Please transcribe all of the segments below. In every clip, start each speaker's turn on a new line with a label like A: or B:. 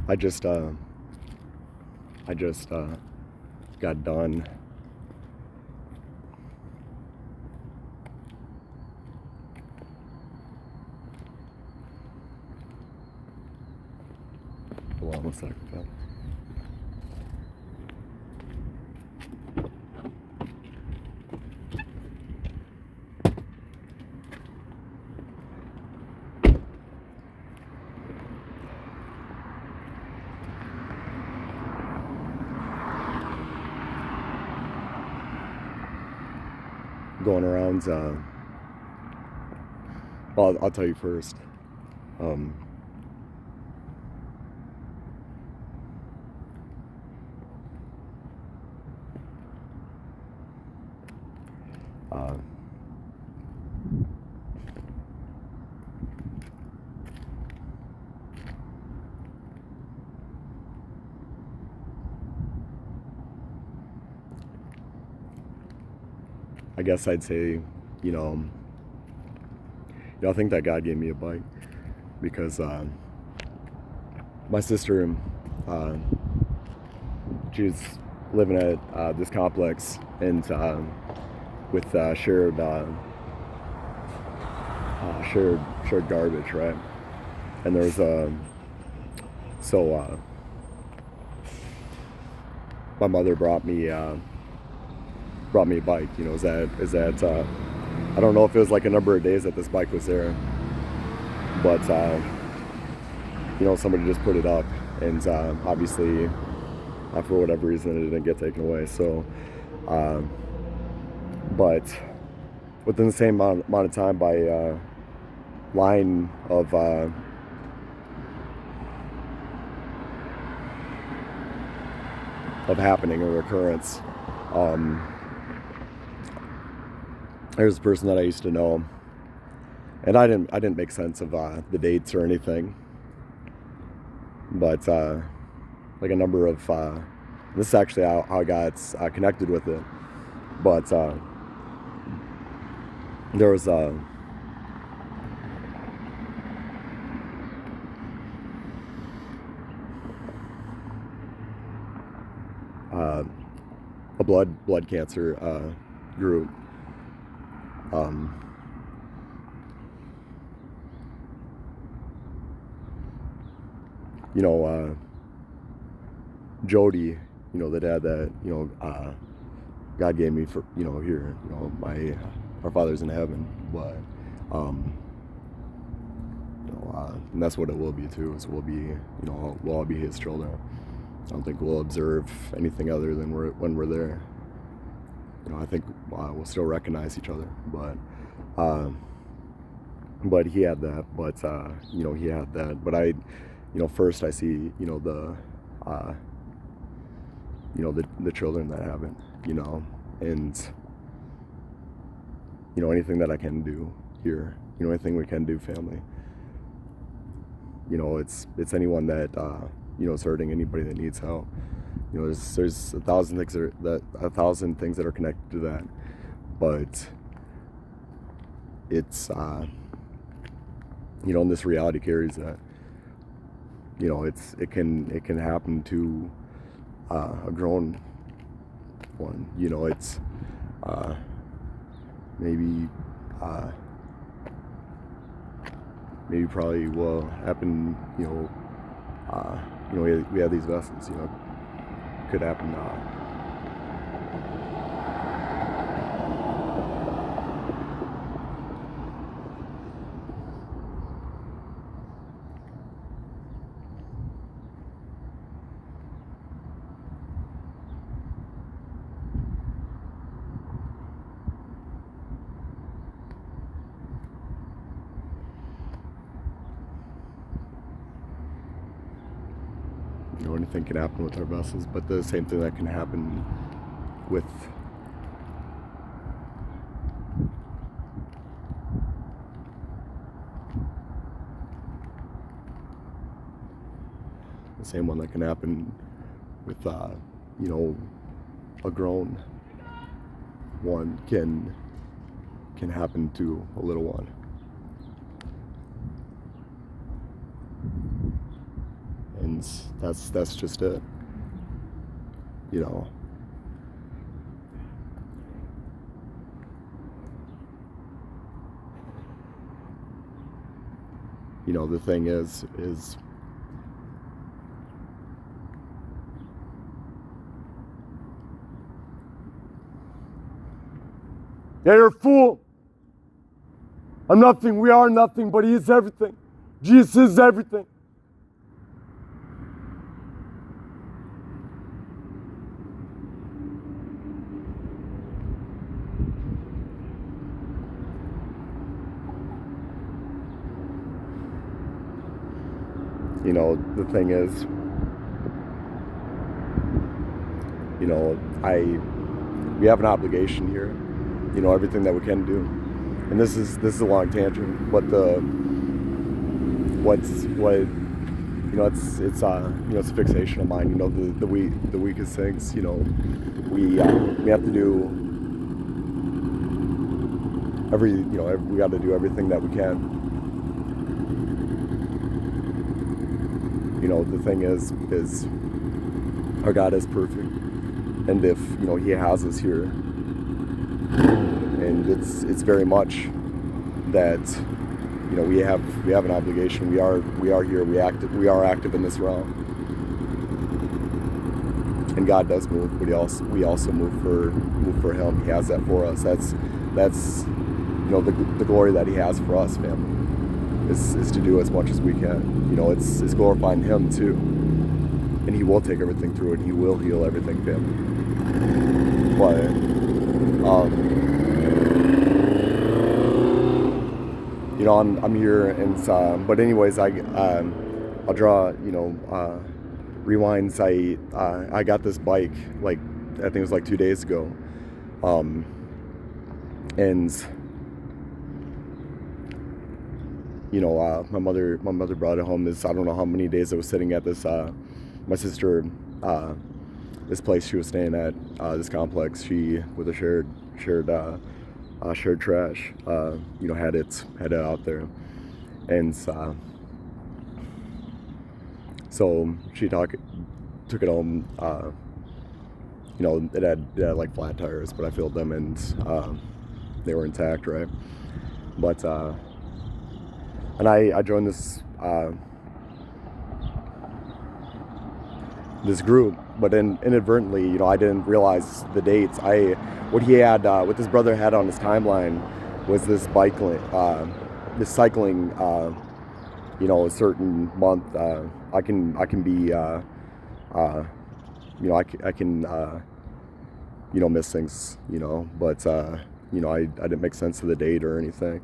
A: I just got done hold on one second, Phil. Going around, well, I'll tell you first. Um, uh, I guess I'd say, I think that God gave me a bike because my sister, uh, she's living at this complex and with shared garbage, right? And there's so my mother brought me a bike. Is that I don't know if it was like a number of days that this bike was there, but somebody just put it up, and obviously for whatever reason it didn't get taken away. So, but within the same amount of time, by line of happening or occurrence, there's a person that I used to know, and I didn't make sense of the dates or anything, but like a number of this is actually how I got connected with it, but there was a blood cancer group. Jody, the dad that God gave me for here, our Father's in heaven, but and that's what it will be too. Is we'll be we'll all be His children. I don't think we'll observe anything other than when we're there. I think we'll still recognize each other, but he had that. But he had that. But I, first I see the the children that haven't, and anything that I can do here, anything we can do, family. It's anyone that is hurting, anybody that needs help. There's a thousand things that are connected to that, but it's and this reality carries that. It can happen to a grown one. It's maybe probably will happen. We have these vessels. Could happen now. Anything can happen with our vessels, but the same thing that can happen with the same one that can happen with a grown one can happen to a little one. and that's just it. You know. You know, the thing is yeah, you're a fool. I'm nothing. We are nothing, but He is everything. Jesus is everything. You know, the thing is, you know, we have an obligation here. You know, everything that we can do, and this is a long tangent, but you know, it's you know, it's a fixation of mine. You know, the weakest things. You know, we have to do we got to do everything that we can. You know, the thing is our God is perfect, and if you know He has us here, and it's very much that you know we have an obligation. We are here. We are active in this realm, and God does move, but we also move for Him. He has that for us. That's you know the glory that He has for us, family, is to do as much as we can. You know, it's glorifying Him too, and He will take everything through it. He will heal everything, family. But you know, I'm here, and but anyways, I'll draw. You know, rewinds. I got this bike like I think it was like 2 days ago, and you know, my mother brought it home. I don't know how many days I was sitting at this my sister this place she was staying at, this complex. She with a shared trash, you know, had it out there, and so she took it home. You know, it had like flat tires, but I filled them, and they were intact, right? But and I joined this this group, but inadvertently, you know, I didn't realize the dates. What he had, what this brother had on his timeline was this this cycling, you know, a certain month. I can be, you know, I can, you know, miss things, you know, but you know, I didn't make sense of the date or anything,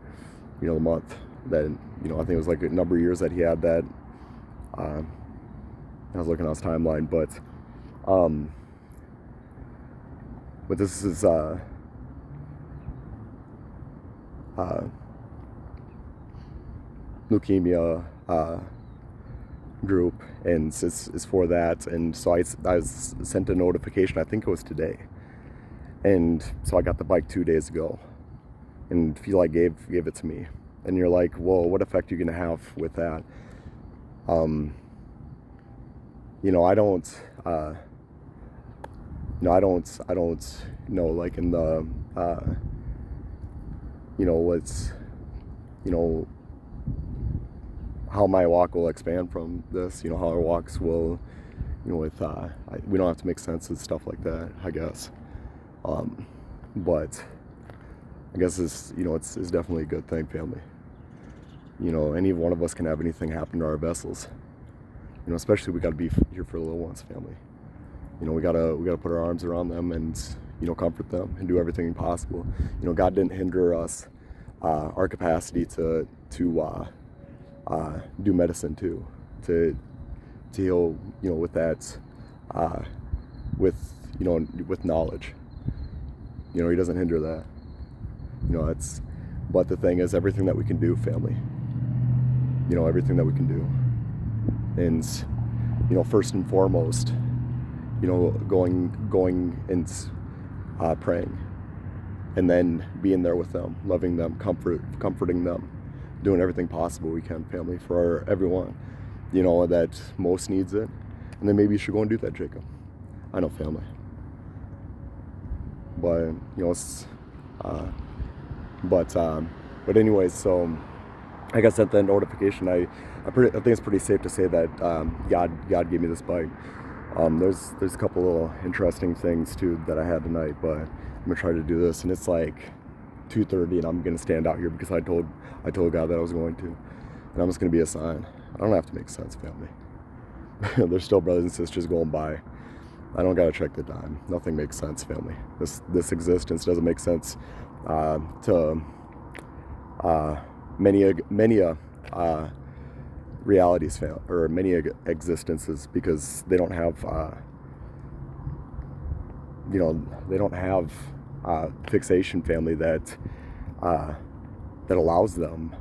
A: you know, the month that, you know, I think it was like a number of years that he had that. I was looking on his timeline, but this is leukemia group, and it's for that. And so I was sent a notification. I think it was today, and so I got the bike 2 days ago, and Feel like gave it to me. And you're like, well, what effect are you gonna have with that? You know, I don't know, like in the, you know, what's, you know, how my walk will expand from this, you know, how our walks will, you know, with, we don't have to make sense of stuff like that, I guess. But I guess it's, you know, it's definitely a good thing, family. You know, any one of us can have anything happen to our vessels. You know, especially we got to be here for the little ones, family. You know, we gotta put our arms around them and, you know, comfort them and do everything possible. You know, God didn't hinder us, our capacity to do medicine too, to heal. You know, with that, with, you know, with knowledge. You know, He doesn't hinder that. You know, but the thing is, everything that we can do, family. You know, everything that we can do. And, you know, first and foremost, you know, going and praying, and then being there with them, loving them, comforting them, doing everything possible we can, family, for everyone. you know, that most needs it, and then maybe you should go and do that, Jacob. I know, family. But, you know, uh, but anyways, so I guess at that notification, I think it's pretty safe to say that God gave me this bike. There's a couple little interesting things too that I had tonight, but I'm gonna try to do this, and it's like 2:30, and I'm gonna stand out here because I told God that I was going to, and I'm just gonna be a sign. I don't have to make sense, family. There's still brothers and sisters going by. I don't gotta check the time. Nothing makes sense, family. This existence doesn't make sense to many realities, or many existences, because they don't have they don't have fixation, family, that allows them,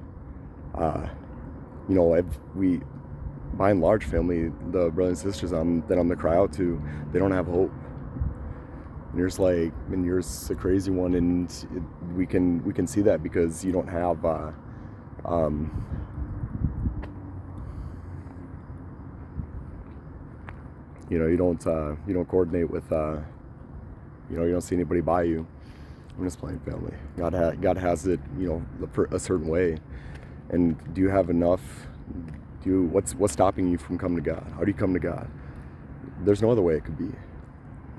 A: we, by and large, family, the brothers and sisters that I'm gonna cry out to, they don't have hope. And yours a crazy one, and we can see that because you don't have you don't coordinate with you don't see anybody by you. I'm just playing, family. God has it, a certain way. And do you have enough? What's stopping you from coming to God? How do you come to God? There's no other way it could be.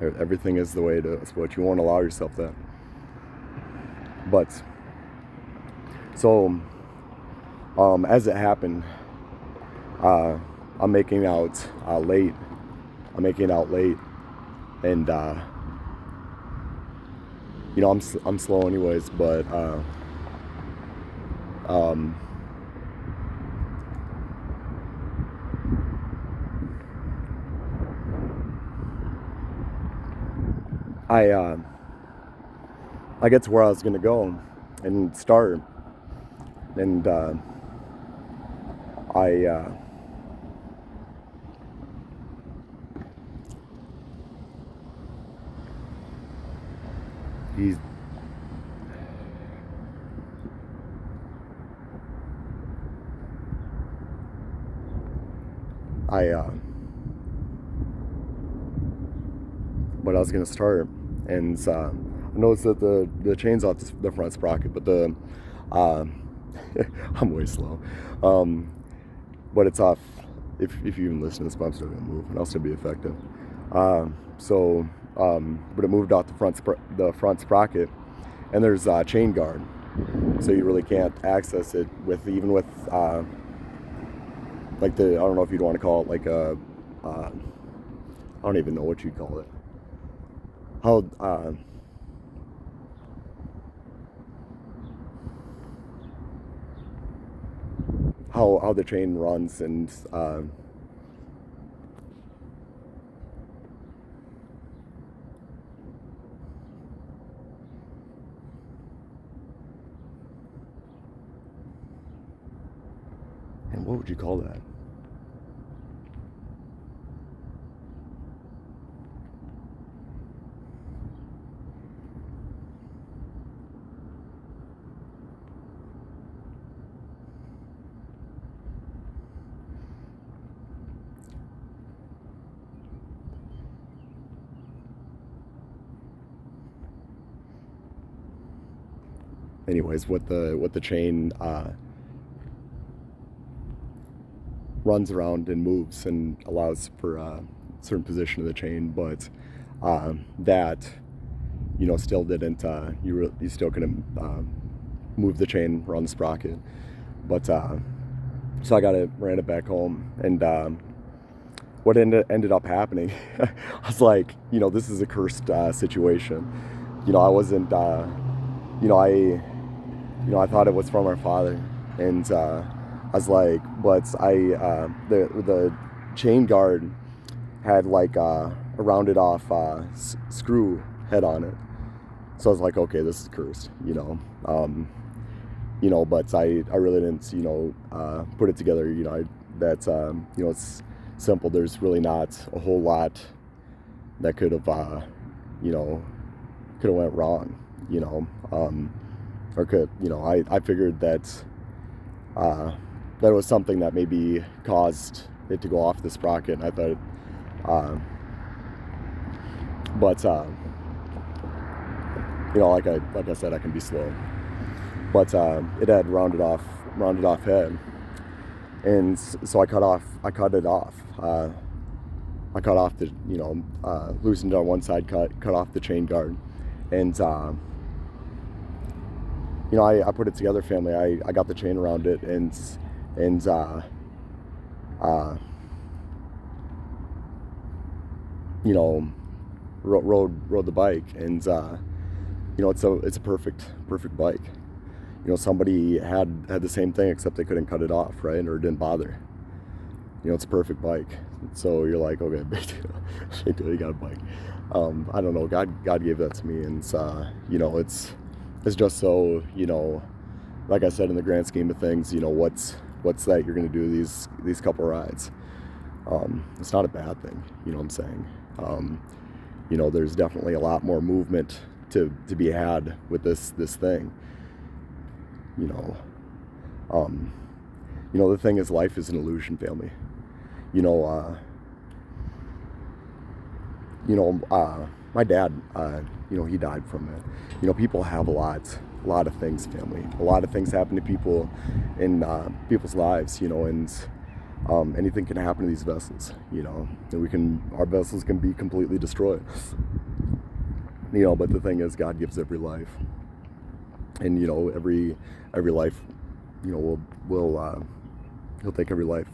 A: Everything is the way it is, but you won't allow yourself that. But so as it happened, I'm making out late. And I'm slow anyways, but I get to where I was gonna go and start, and he's but I was gonna start, and I noticed that the chain's off the front sprocket, but I'm way slow, but it's off. If you even listen to this, but I'm still gonna move, and I'll still be effective. But it moved off the front sprocket, and there's a chain guard, so you really can't access it with like I don't know if you'd want to call it like I don't even know what you'd call it. How the chain runs, and what would you call that? Anyways, what the chain runs around and moves and allows for a certain position of the chain, but that still didn't. You still couldn't move the chain around the sprocket, but so ran it back home, and what ended up happening, I was like, this is a cursed situation. I wasn't. I thought it was from our Father, and I was like, but the chain guard had like a rounded off screw head on it, so I was like, okay, this is cursed, but I really didn't put it together. That's it's simple. There's really not a whole lot that could have went wrong, or could, I figured that that was something that maybe caused it to go off the sprocket, and I thought, but like I said, I can be slow. But it had rounded off head, and so I cut it off. I cut off the, loosened on one side, cut off the chain guard, and I put it together, family. I got the chain around it, and rode the bike, and it's a perfect bike. Somebody had the same thing, except they couldn't cut it off, right, or didn't bother. It's a perfect bike. So you're like, okay, big deal, you got a bike. I don't know, God gave that to me, and it's just so, like I said, in the grand scheme of things, what's that you're gonna do these couple rides. It's not a bad thing, you know what I'm saying. There's definitely a lot more movement to be had with this thing. The thing is, life is an illusion, family. My dad, he died from it. People have a lot of things, family. A lot of things happen to people in people's lives, and anything can happen to these vessels, and our vessels can be completely destroyed. But the thing is, God gives every life, and every life, he'll take every life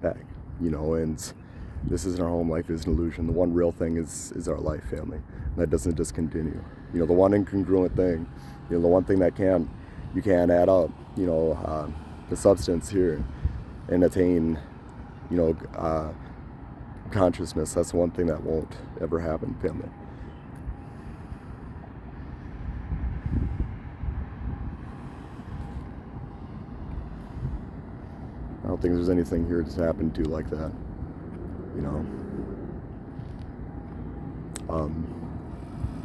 A: back, and this isn't our home. Life is an illusion. The one real thing is our life, family. And that doesn't discontinue. The one incongruent thing, the one thing that you can't add up, the substance here and attain, consciousness. That's the one thing that won't ever happen, family. I don't think there's anything here to happen to like that,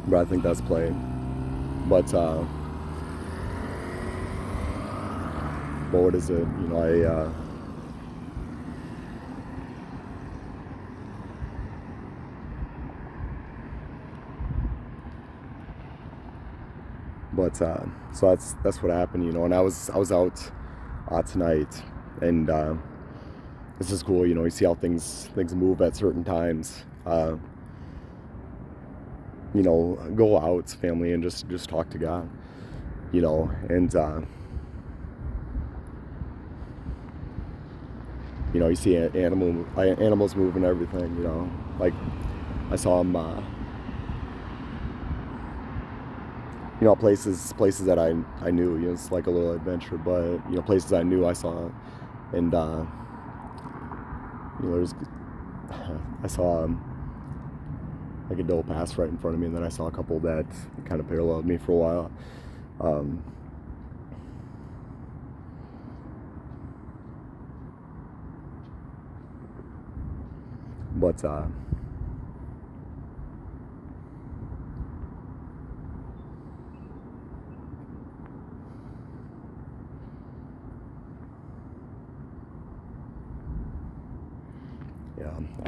A: but I think that's playing. But what is it? So that's what happened, and I was out tonight, and this is cool, you see how things move at certain times. Go out, family, and just talk to God, and you see animals move and everything, like I saw them, places that I knew, it's like a little adventure, but places I knew, I saw, and I saw like a doe pass right in front of me, and then I saw a couple that kind of paralleled me for a while. But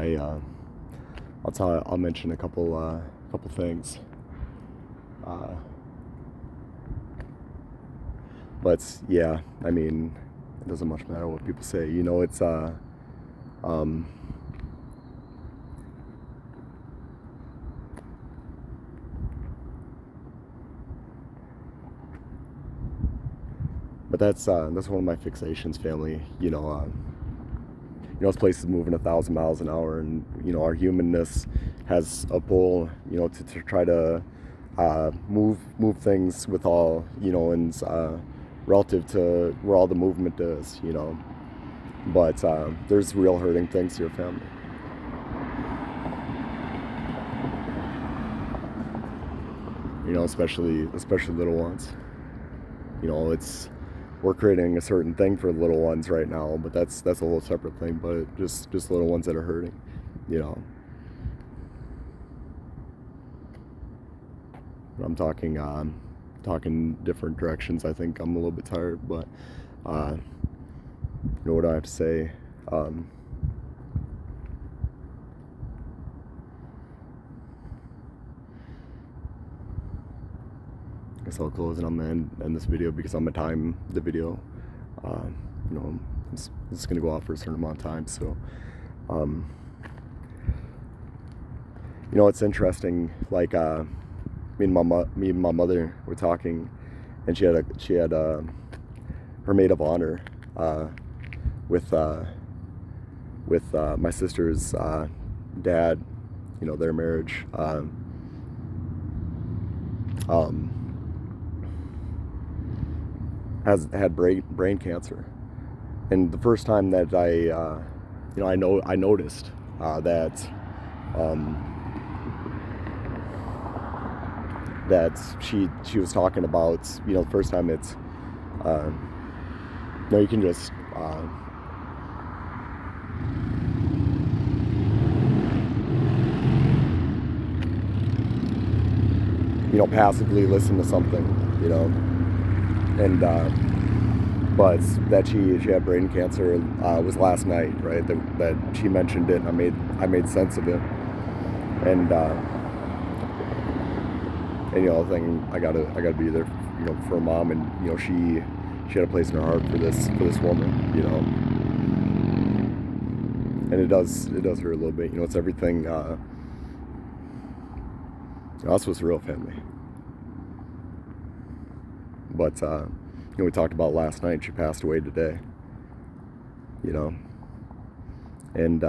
A: yeah, I'll mention a couple things. But yeah, I mean, it doesn't much matter what people say. It's but that's one of my fixations, family. This place is moving 1,000 miles an hour, and our humanness has a pull, to try to move things with all, and relative to where all the movement is, But there's real hurting things to your family. Especially little ones. We're creating a certain thing for little ones right now, but that's a whole separate thing. But just little ones that are hurting, I'm talking different directions. I think I'm a little bit tired, but what do I have to say? guess I'll close and I'm gonna end this video because I'm gonna time the video. You know, it's gonna go off for a certain amount of time. So, you know, it's interesting. Like me and my mother were talking, and she had her maid of honor with my sister's dad. You know, their marriage. Has had brain cancer, and the first time that I noticed that she was talking about, you know, the first time it's you know, you can just you know, passively listen to something, you know, and but that she had brain cancer was last night, right? That she mentioned it, and I made sense of it, and you know, thing I gotta be there, you know, for her mom, and you know, she had a place in her heart for this woman, you know, and it does hurt a little bit, you know. It's everything. That's what's real, family. But you know, we talked about last night. She passed away today. You know, and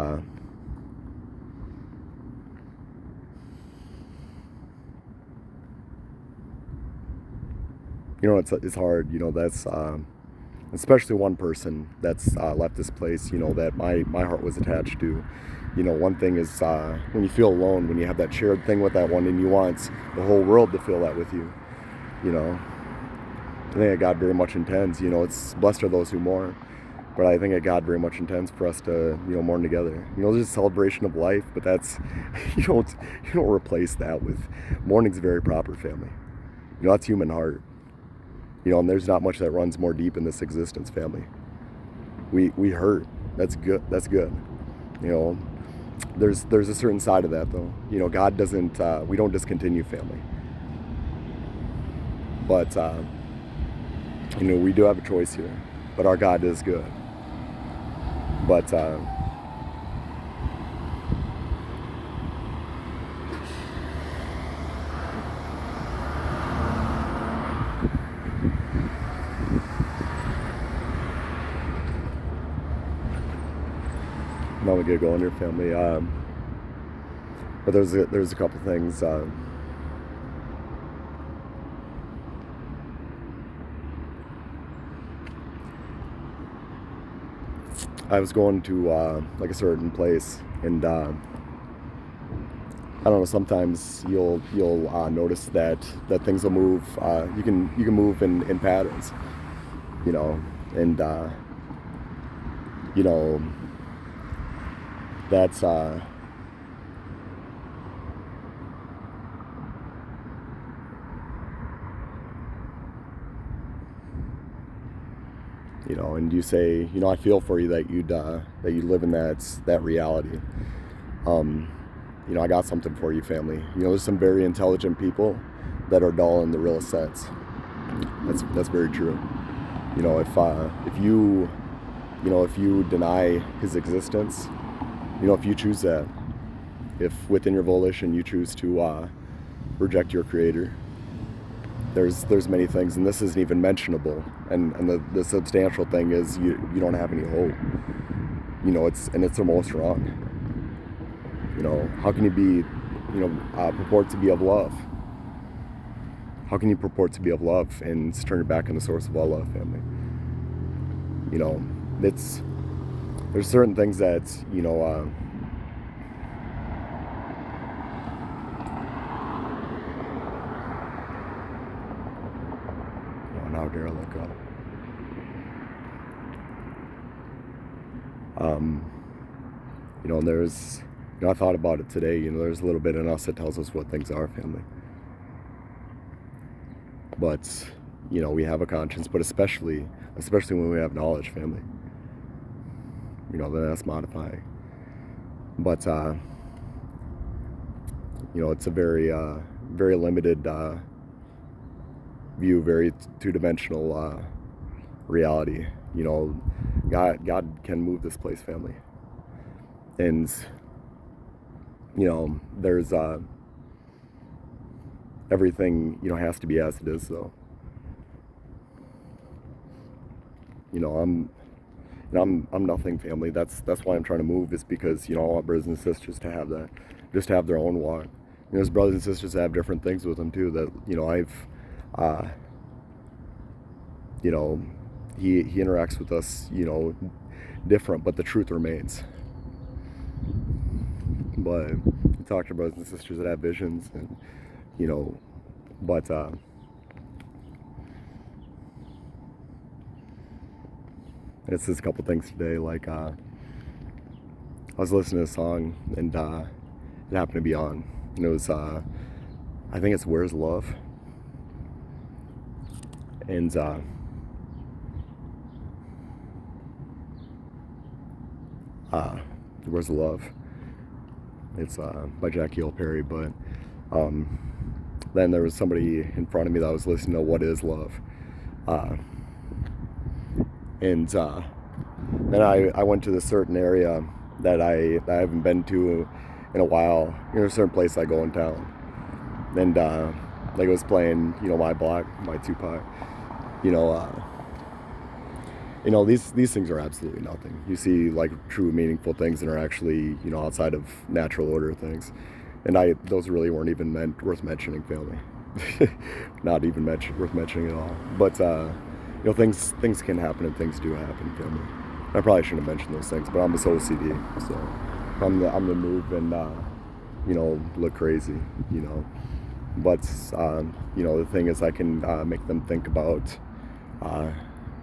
A: you know, it's hard. You know, that's especially one person that's left this place. You know, that my heart was attached to. You know, one thing is when you feel alone, when you have that shared thing with that one, and you want the whole world to feel that with you. You know, I think that God very much intends. You know, it's blessed are those who mourn, but I think that God very much intends for us to, you know, mourn together. You know, there's a celebration of life, but that's you don't replace that with mourning's very proper, family. You know, that's human heart. You know, and there's not much that runs more deep in this existence, family. We hurt. That's good. That's good. You know, there's a certain side of that, though. You know, God doesn't. We don't discontinue family. But you know, we do have a choice here. But our God is good. But I'm gonna get going here, family. But there's a couple things. I was going to like a certain place, and I don't know. Sometimes you'll notice that things will move. You can move in patterns, you know, and you know, that's you know, and you say, you know, I feel for you that you live in that reality. You know, I got something for you, family. You know, there's some very intelligent people that are dull in the realest sense. That's very true. You know, if you, you know, if you deny his existence, you know, if you choose that, if within your volition you choose to reject your creator, there's many things, and this isn't even mentionable, and the substantial thing is you don't have any hope. You know, it's the most wrong. You know, how can you be, you know, purport to be of love? How can you purport to be of love and turn your back on the source of all love, family? You know, there's certain things that, you know, now dare I look up. You know, and there's, you know, I thought about it today. You know, there's a little bit in us that tells us what things are, family. But, you know, we have a conscience, but especially when we have knowledge, family. You know, then that's modifying. But, you know, it's a very limited view very two-dimensional reality. You know, God can move this place, family, and you know, there's everything, you know, has to be as it is. So, you know, I'm nothing, family. That's why I'm trying to move, is because, you know, I want brothers and sisters to have that, just to have their own walk. You know, there's brothers and sisters that have different things with them too. That, you know, you know, he interacts with us, you know, different, but the truth remains. But you talk to brothers and sisters that have visions, and you know, but it's just a couple things today. Like I was listening to a song, and it happened to be on, and it was I think it's "Where's Love," and "Where's Love." It's by Jackie Hill Perry, but then there was somebody in front of me that was listening to "What Is Love," and then I went to this certain area that I haven't been to in a while. You know, a certain place I go in town, and like it was playing, you know, my block, my Tupac, you know. You know, these things are absolutely nothing. You see, like, true meaningful things that are actually, you know, outside of natural order things, and those really weren't even worth mentioning, family. Not even worth mentioning at all. But you know, things can happen, and things do happen, family. I probably shouldn't have mentioned those things, but I'm just OCD, so I'm the move and you know, look crazy, you know. But you know, the thing is, I can make them think about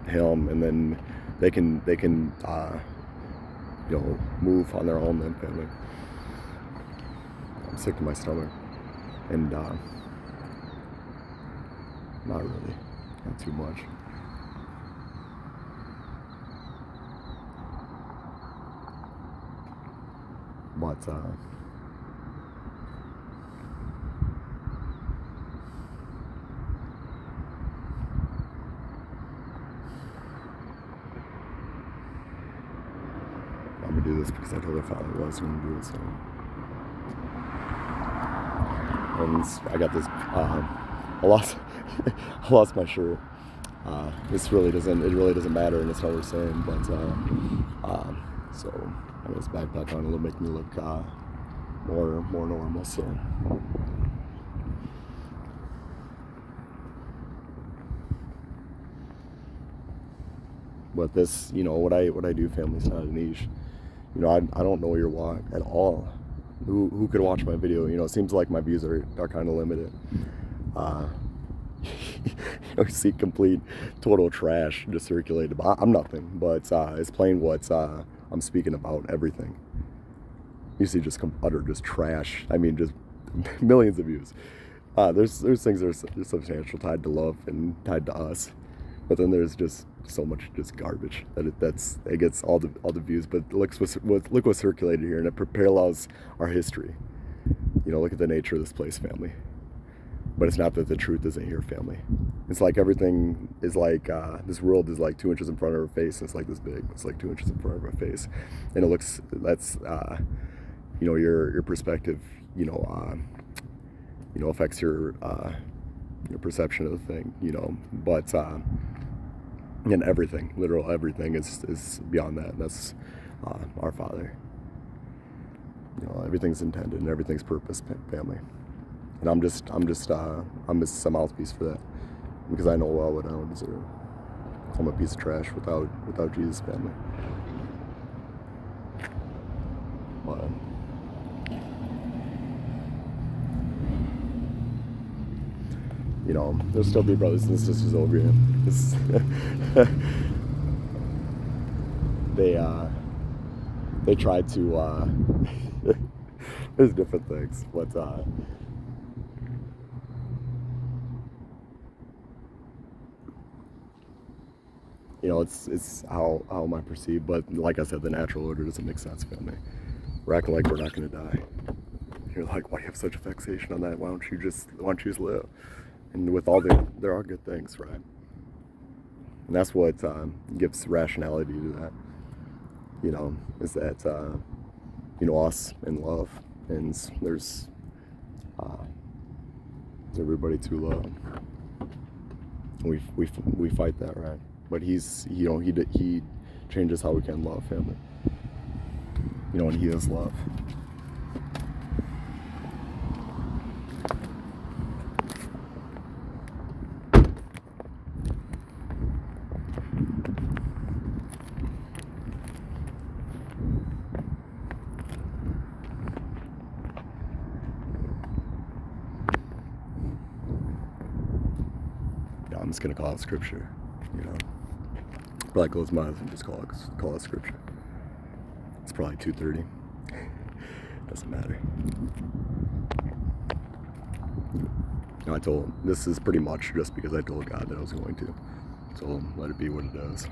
A: him, and then they can you know, move on their own. Then, family, I'm sick to my stomach, and not really, not too much. But I'm gonna do this because I told her father I was gonna do it. So, and I got this. I lost I lost my shirt. This really doesn't matter, and it's not what we're saying. But so I got this backpack on. It'll make me look more normal. So. But this, you know, what I do, family, is not a niche. You know, I don't know your walk at all. Who could watch my video? You know, it seems like my views are kind of limited. You know, you see complete, total trash just circulated. I'm nothing, but it's plain what I'm speaking about. Everything. You see just utter just trash. I mean, just millions of views. There's things that are substantial, tied to love and tied to us, but then there's just so much just garbage that it gets all the views. But look what's circulated here, and it parallels our history. You know, look at the nature of this place, family. But it's not that the truth isn't here, family. It's like everything is like this world is like 2 inches in front of our face, and it's like this big. It's like 2 inches in front of our face, and it looks you know, your perspective, you know, affects your perception of the thing, you know. But and everything, literal everything, is beyond that. That's our Father. You know, everything's intended and everything's purpose, family. And I'm just a mouthpiece for that, because I know well what I don't deserve. I'm a piece of trash without Jesus, family. But you know, there'll still be brothers and sisters over here. They tried to there's different things, but you know, it's how am I perceived. But like I said, the natural order doesn't make sense, family. We're acting like we're not going to die. You're like, why do you have such a fixation on that? Why don't you just live? And with all there are good things, right? And that's what gives rationality to that. Is that us in love, and there's everybody to love. We fight that, right? But he changes how we can love him. And he is love. I'm just gonna call it scripture, Probably close my eyes and just call it scripture. It's probably 2:30. Doesn't matter. I told him this is pretty much just because I told God that I was going to. So let it be what it is.